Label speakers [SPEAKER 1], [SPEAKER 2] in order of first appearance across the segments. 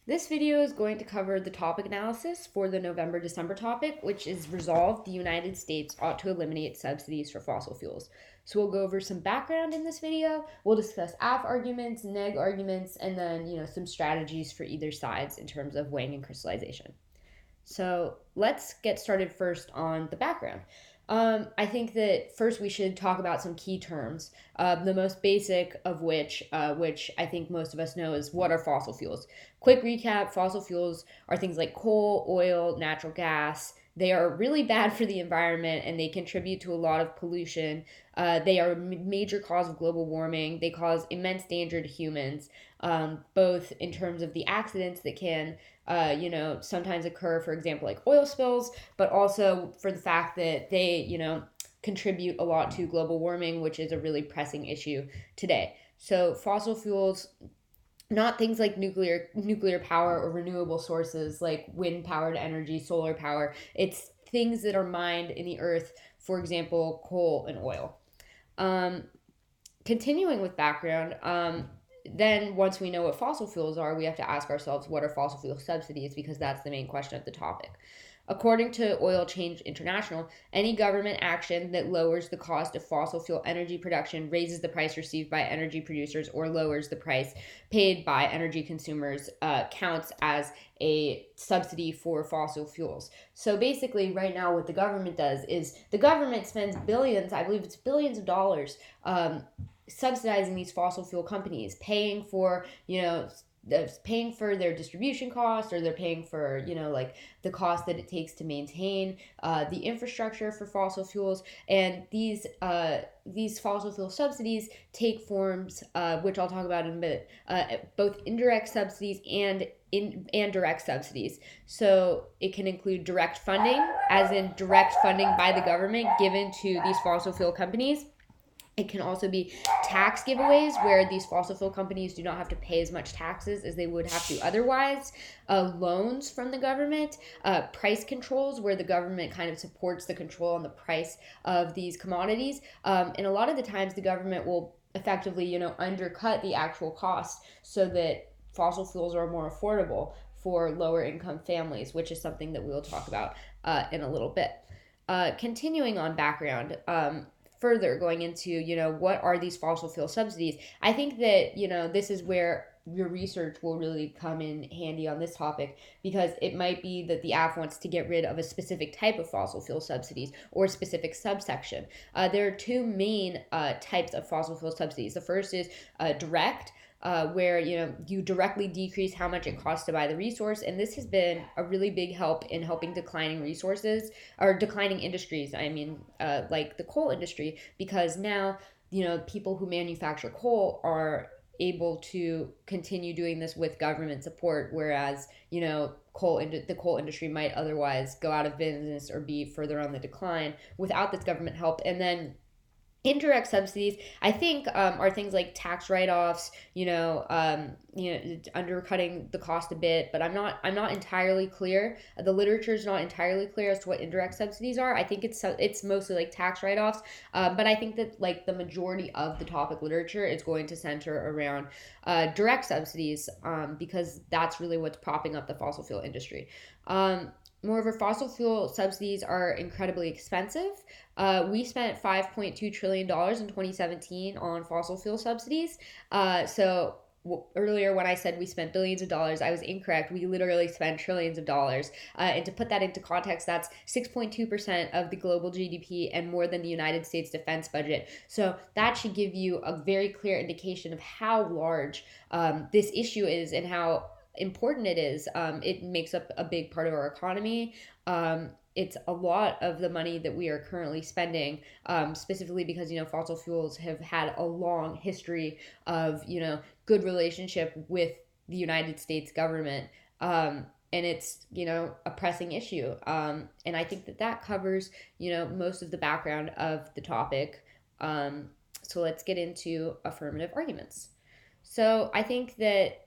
[SPEAKER 1] This video is going to cover the topic analysis for the November-December topic, which is resolved the United States ought to eliminate subsidies for fossil fuels. So we'll go over some background in this video. We'll discuss AF arguments, neg arguments, and then, some strategies for either sides in terms of weighing and crystallization. So let's get started first on the background. I think that first we should talk about some key terms. The most basic of which I think most of us know, is what are fossil fuels. Quick recap: fossil fuels are things like coal, oil, natural gas. They are really bad for the environment and they contribute to a lot of pollution. They are a major cause of global warming. They cause immense danger to humans, both in terms of the accidents that can sometimes occur, for example, like oil spills, but also for the fact that they, contribute a lot to global warming, which is a really pressing issue today. So fossil fuels, not things like nuclear power or renewable sources like wind powered energy, solar power. It's things that are mined in the earth, for example, coal and oil. Um, Continuing with background, then once we know what fossil fuels are, we have to ask ourselves, what are fossil fuel subsidies, because that's the main question of the topic. According to Oil Change International, any government action that lowers the cost of fossil fuel energy production, raises the price received by energy producers, or lowers the price paid by energy consumers counts as a subsidy for fossil fuels. So basically, right now, what the government does is the government spends billions, I believe it's billions of dollars, subsidizing these fossil fuel companies, paying for their distribution costs, or they're paying for like the cost that it takes to maintain the infrastructure for fossil fuels. And these fossil fuel subsidies take forms, which I'll talk about in a bit, both indirect subsidies and direct subsidies. So it can include direct funding, as in direct funding by the government given to these fossil fuel companies. It can also be tax giveaways, where these fossil fuel companies do not have to pay as much taxes as they would have to otherwise. Loans from the government, price controls, where the government kind of supports the control on the price of these commodities. And a lot of the times the government will effectively, undercut the actual cost so that fossil fuels are more affordable for lower income families, which is something that we'll talk about in a little bit. Continuing on background, further going into, what are these fossil fuel subsidies? I think that, this is where your research will really come in handy on this topic, because it might be that the AF wants to get rid of a specific type of fossil fuel subsidies or a specific subsection. There are two main types of fossil fuel subsidies. The first is direct, where you directly decrease how much it costs to buy the resource, and this has been a really big help in helping declining resources, or declining industries. I mean, like the coal industry, because now people who manufacture coal are able to continue doing this with government support, whereas the coal industry might otherwise go out of business or be further on the decline without this government help. And then indirect subsidies, I think, are things like tax write-offs, undercutting the cost a bit. But I'm not entirely clear. The literature is not entirely clear as to what indirect subsidies are. I think it's mostly like tax write-offs. But I think that like the majority of the topic literature is going to center around direct subsidies, because that's really what's propping up the fossil fuel industry. Moreover, fossil fuel subsidies are incredibly expensive. We spent $5.2 trillion in 2017 on fossil fuel subsidies. Earlier, when I said we spent billions of dollars, I was incorrect. We literally spent trillions of dollars. And to put that into context, that's 6.2% of the global GDP and more than the United States defense budget. So that should give you a very clear indication of how large this issue is and how important it is. It makes up a big part of our economy. It's a lot of the money that we are currently spending, specifically because fossil fuels have had a long history of good relationship with the United States government, and it's a pressing issue. And I think that covers most of the background of the topic. So let's get into affirmative arguments. So I think that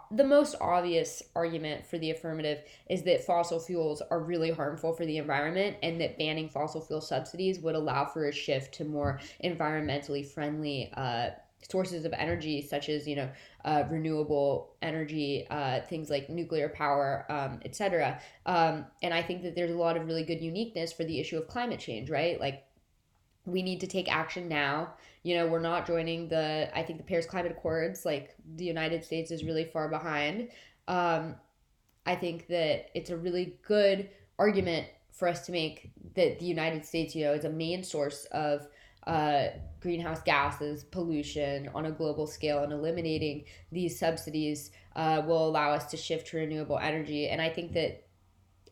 [SPEAKER 1] the most obvious argument for the affirmative is that fossil fuels are really harmful for the environment, and that banning fossil fuel subsidies would allow for a shift to more environmentally friendly sources of energy, such as renewable energy, things like nuclear power, etc. And I think that there's a lot of really good uniqueness for the issue of climate change, right? Like, we need to take action now. We're not joining I think the Paris Climate Accords. Like, the United States is really far behind. Um, I think that it's a really good argument for us to make that the United States, is a main source of uh, greenhouse gases, pollution on a global scale, and eliminating these subsidies will allow us to shift to renewable energy. And I think that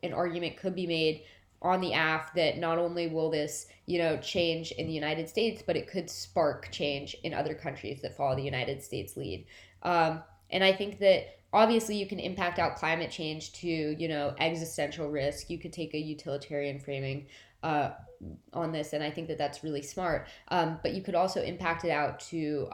[SPEAKER 1] an argument could be made on the AF that not only will this, change in the United States, but it could spark change in other countries that follow the United States lead. And I think that obviously you can impact out climate change to, existential risk. You could take a utilitarian framing on this, and I think that that's really smart. But you could also impact it out to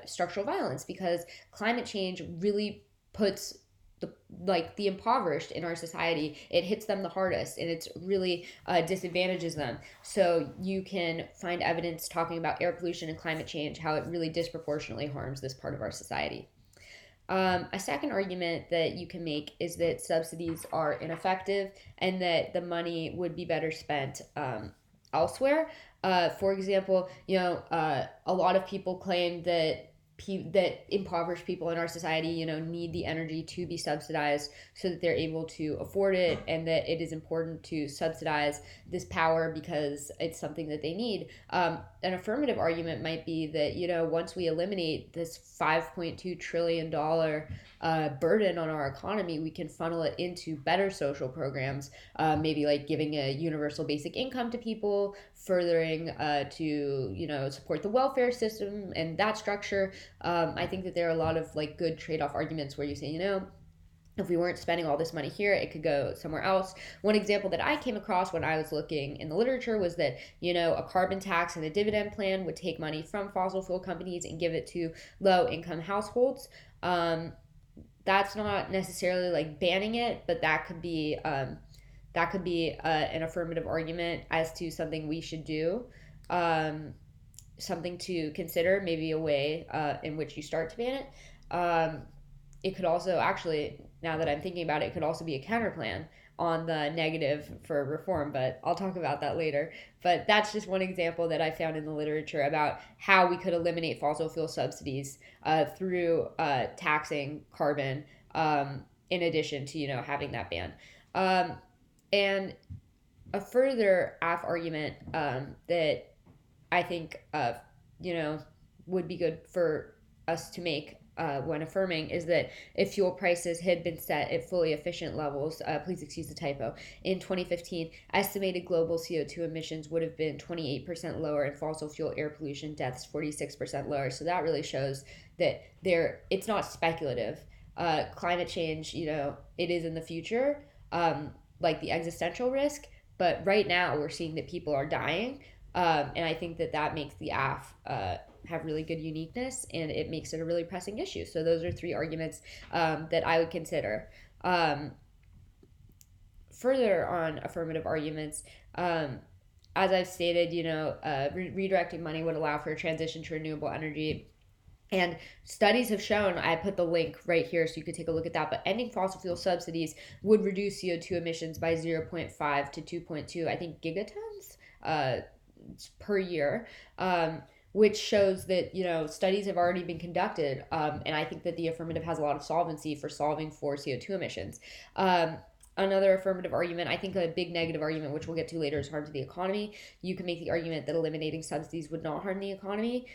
[SPEAKER 1] structural violence, because climate change really puts the impoverished in our society. It hits them the hardest, and it's really disadvantages them. So you can find evidence talking about air pollution and climate change, how it really disproportionately harms this part of our society. A second argument that you can make is that subsidies are ineffective and that the money would be better spent elsewhere. For example, a lot of people claim that impoverished people in our society, need the energy to be subsidized so that they're able to afford it, and that it is important to subsidize this power because it's something that they need. An affirmative argument might be that, once we eliminate this $5.2 trillion burden on our economy, we can funnel it into better social programs, maybe like giving a universal basic income to people, furthering to support the welfare system and that structure. I think that there are a lot of like good trade-off arguments where you say, if we weren't spending all this money here, it could go somewhere else. One example that I came across when I was looking in the literature was that, a carbon tax and a dividend plan would take money from fossil fuel companies and give it to low income households. That's not necessarily like banning it, but that could be an affirmative argument as to something we should do. Something to consider, maybe a way in which you start to ban it. It could also, actually, now that I'm thinking about it, it could also be a counterplan on the negative for reform, but I'll talk about that later. But that's just one example that I found in the literature about how we could eliminate fossil fuel subsidies through taxing carbon, in addition to, having that ban. And a further AF argument that I think, would be good for us to make when affirming is that if fuel prices had been set at fully efficient levels, please excuse the typo, in 2015, estimated global CO2 emissions would have been 28% lower and fossil fuel air pollution deaths 46% lower. So that really shows that it's not speculative. Climate change, it is in the future, like the existential risk, but right now we're seeing that people are dying. And I think that makes the AF have really good uniqueness, and it makes it a really pressing issue. So those are three arguments that I would consider. Further on affirmative arguments, as I've stated, redirecting money would allow for a transition to renewable energy. And studies have shown, I put the link right here so you could take a look at that, but ending fossil fuel subsidies would reduce CO2 emissions by 0.5 to 2.2, I think, gigatons per year, which shows that, studies have already been conducted. And I think that the affirmative has a lot of solvency for solving for CO2 emissions. Another affirmative argument, I think a big negative argument, which we'll get to later, is harm to the economy. You can make the argument that eliminating subsidies would not harm the economy.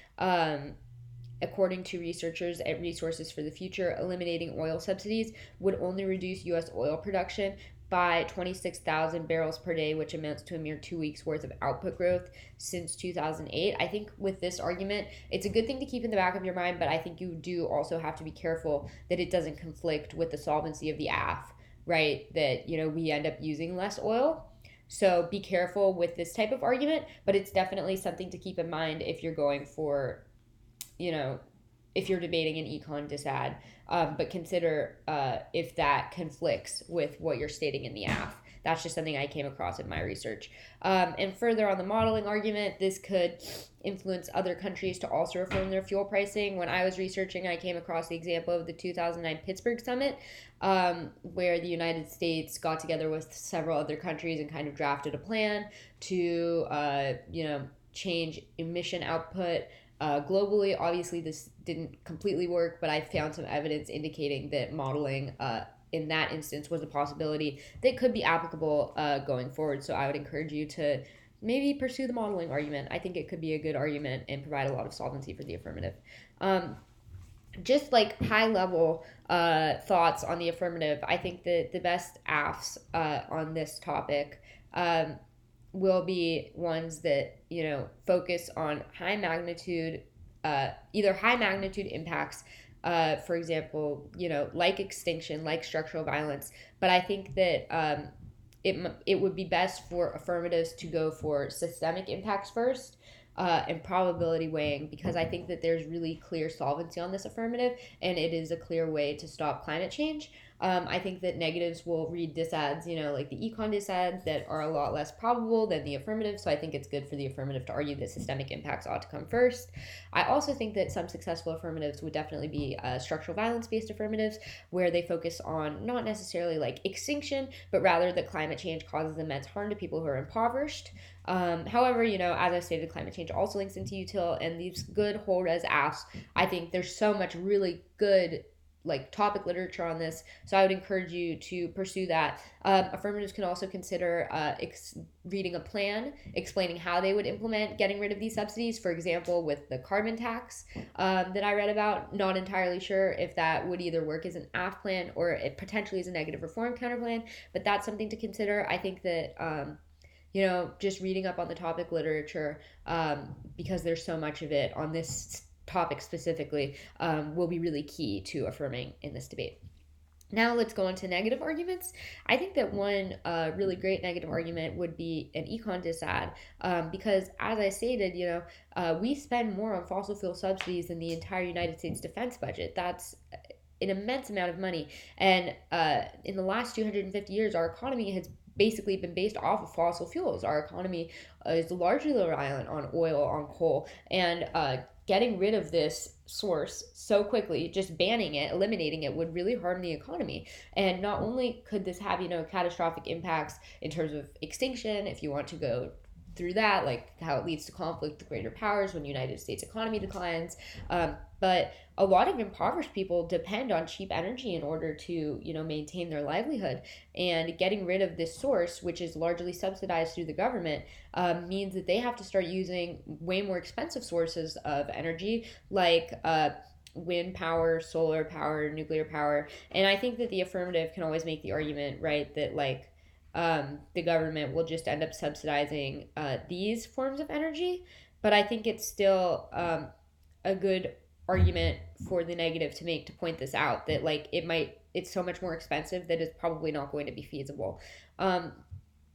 [SPEAKER 1] According to researchers at Resources for the Future, eliminating oil subsidies would only reduce U.S. oil production by 26,000 barrels per day, which amounts to a mere 2 weeks worth of output growth since 2008. I think with this argument, it's a good thing to keep in the back of your mind, but I think you do also have to be careful that it doesn't conflict with the solvency of the AF, right? That, we end up using less oil. So be careful with this type of argument, but it's definitely something to keep in mind if you're going for, if you're debating an econ disad, but consider if that conflicts with what you're stating in the AF. That's just something I came across in my research. And further on the modeling argument, this could influence other countries to also reform their fuel pricing. When I was researching, I came across the example of the 2009 Pittsburgh Summit, where the United States got together with several other countries and kind of drafted a plan to, change emission output globally. Obviously, this didn't completely work, but I found some evidence indicating that modeling in that instance was a possibility that could be applicable going forward. So I would encourage you to maybe pursue the modeling argument. I think it could be a good argument and provide a lot of solvency for the affirmative. Just like high level thoughts on the affirmative, I think that the best AFs on this topic will be ones that focus on high magnitude, either high magnitude impacts, for example, like extinction, like structural violence. But I think that it would be best for affirmatives to go for systemic impacts first. And probability weighing, because I think that there's really clear solvency on this affirmative, and it is a clear way to stop climate change. I think that negatives will read disads, like the econ disads that are a lot less probable than the affirmative. So I think it's good for the affirmative to argue that systemic impacts ought to come first. I also think that some successful affirmatives would definitely be structural violence based affirmatives, where they focus on not necessarily like extinction, but rather that climate change causes immense harm to people who are impoverished. However, as I stated, climate change also links into util, and these good whole res AFs, I think there's so much really good topic literature on this, so I would encourage you to pursue that. Affirmatives can also consider reading a plan explaining how they would implement getting rid of these subsidies, for example with the carbon tax that I read about. Not entirely sure if that would either work as an AF plan or it potentially as a negative reform counterplan, but that's something to consider. I think that just reading up on the topic literature, because there's so much of it on this topic specifically, will be really key to affirming in this debate. Now let's go on to negative arguments. I think that one really great negative argument would be an econ disad, because as I stated, we spend more on fossil fuel subsidies than the entire United States defense budget. That's an immense amount of money. And in the last 250 years, our economy has basically been based off of fossil fuels. Our economy is largely reliant on oil, on coal, and getting rid of this source so quickly, just banning it, eliminating it, would really harm the economy. And not only could this have, catastrophic impacts in terms of extinction, if you want to go through that, like how it leads to conflict with greater powers when the United States economy declines, but a lot of impoverished people depend on cheap energy in order to maintain their livelihood, and getting rid of this source, which is largely subsidized through the government, means that they have to start using way more expensive sources of energy, like wind power, solar power, nuclear power. And I think that the affirmative can always make the argument, right, that the government will just end up subsidizing these forms of energy. But I think it's still a good argument for the negative to make, to point this out, that it's so much more expensive that it's probably not going to be feasible.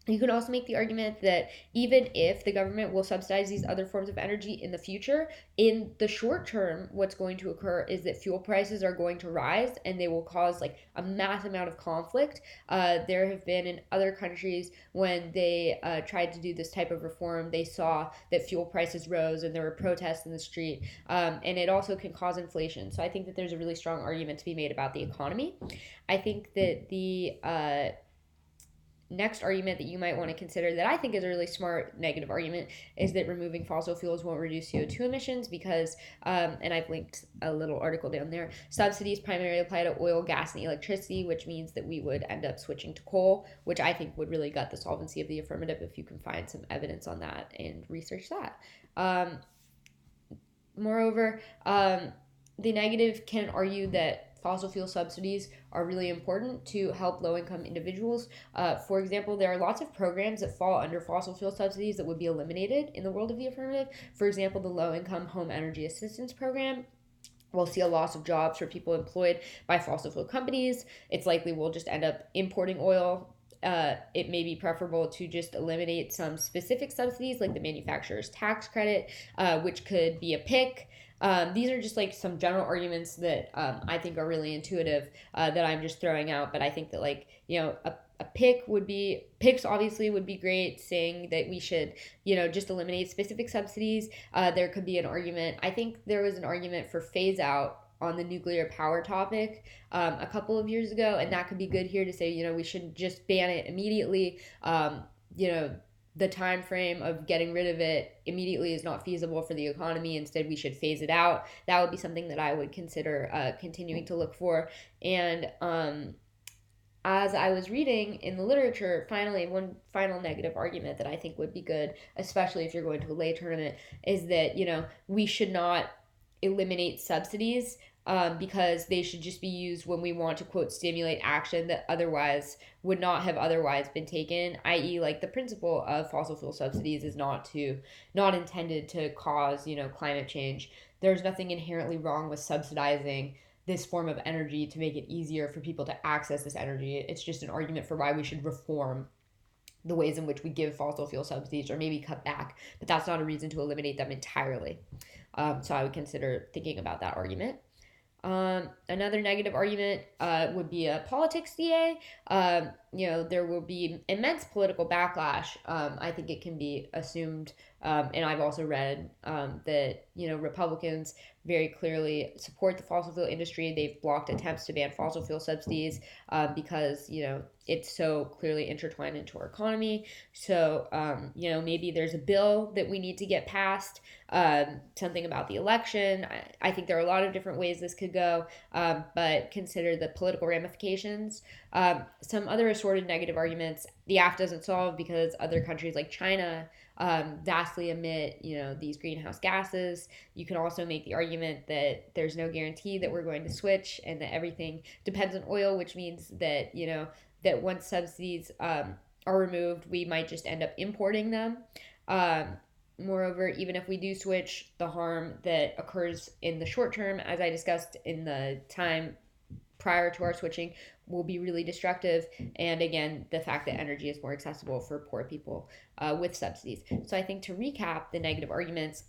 [SPEAKER 1] You can also make the argument that even if the government will subsidize these other forms of energy in the future, in the short term, what's going to occur is that fuel prices are going to rise, and they will cause a mass amount of conflict. There have been in other countries, when they tried to do this type of reform, they saw that fuel prices rose and there were protests in the street, and it also can cause inflation. So I think that there's a really strong argument to be made about the economy. I think that the next argument that you might want to consider, that I think is a really smart negative argument, is that removing fossil fuels won't reduce CO2 emissions because, and I've linked a little article down there, subsidies primarily apply to oil, gas, and electricity, which means that we would end up switching to coal, which I think would really gut the solvency of the affirmative if you can find some evidence on that and research that. Moreover, the negative can argue that fossil fuel subsidies are really important to help low-income individuals. For example, there are lots of programs that fall under fossil fuel subsidies that would be eliminated in the world of the affirmative. For example, the Low-Income Home Energy Assistance Program. We'll see a loss of jobs for people employed by fossil fuel companies. It's likely we'll just end up importing oil. It may be preferable to just eliminate some specific subsidies, like the manufacturer's tax credit, which could be a PIC. These are just some general arguments that I think are really intuitive, that I'm just throwing out. But I think that a picks obviously would be great, saying that we should, just eliminate specific subsidies. There could be an argument. I think there was an argument for phase out on the nuclear power topic a couple of years ago, and that could be good here to say, we shouldn't just ban it immediately. You know, the time frame of getting rid of it immediately is not feasible for the economy. Instead, we should phase it out. That would be something that I would consider continuing to look for. And as I was reading in the literature, finally, one final negative argument that I think would be good, especially if you're going to a lay tournament, is that, we should not eliminate subsidies because they should just be used when we want to, quote, stimulate action that otherwise would not have otherwise been taken, i.e. like the principle of fossil fuel subsidies is not intended to cause, climate change. There's nothing inherently wrong with subsidizing this form of energy to make it easier for people to access this energy. It's just an argument for why we should reform the ways in which we give fossil fuel subsidies, or maybe cut back, but that's not a reason to eliminate them entirely. So I would consider thinking about that argument. Another negative argument would be a politics DA. There will be immense political backlash. I think it can be assumed, and I've also read that, Republicans very clearly support the fossil fuel industry. They've blocked attempts to ban fossil fuel subsidies because, it's so clearly intertwined into our economy. So, maybe there's a bill that we need to get passed, something about the election. I think there are a lot of different ways this could go, but consider the political ramifications. Some other assorted negative arguments: the AF doesn't solve because other countries like China vastly emit, these greenhouse gases. You can also make the argument that there's no guarantee that we're going to switch, and that everything depends on oil, which means that, that once subsidies are removed, we might just end up importing them. Moreover, even if we do switch, the harm that occurs in the short term, as I discussed in the time prior to our switching, will be really destructive. And again, the fact that energy is more accessible for poor people with subsidies. So I think, to recap the negative arguments,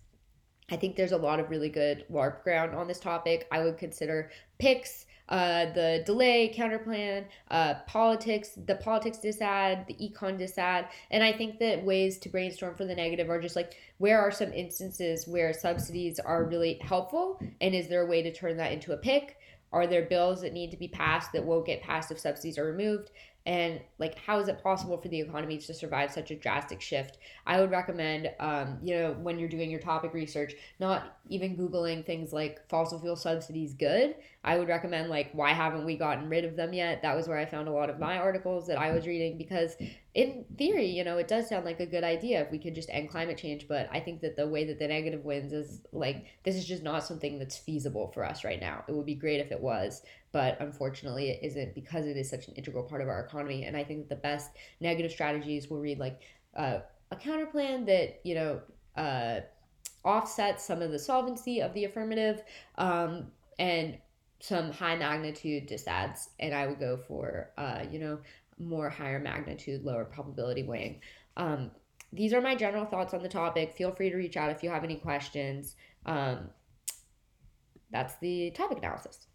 [SPEAKER 1] I think there's a lot of really good LARP ground on this topic. I would consider picks, the delay counterplan, the politics disad, the econ disad. And I think that ways to brainstorm for the negative are just like, where are some instances where subsidies are really helpful, and is there a way to turn that into a pick? Are there bills that need to be passed that won't get passed if subsidies are removed? And like, how is it possible for the economy to survive such a drastic shift? I would recommend, when you're doing your topic research, not even Googling things like fossil fuel subsidies good. I would recommend, like, why haven't we gotten rid of them yet? That was where I found a lot of my articles that I was reading, because in theory, it does sound like a good idea if we could just end climate change. But I think that the way that the negative wins is like, this is just not something that's feasible for us right now. It would be great if it was, but unfortunately it isn't, because it is such an integral part of our economy. And I think that the best negative strategies will read like a counterplan that offsets some of the solvency of the affirmative, and some high magnitude disads. And I would go for more higher magnitude, lower probability weighing. These are my general thoughts on the topic. Feel free to reach out if you have any questions. That's the topic analysis.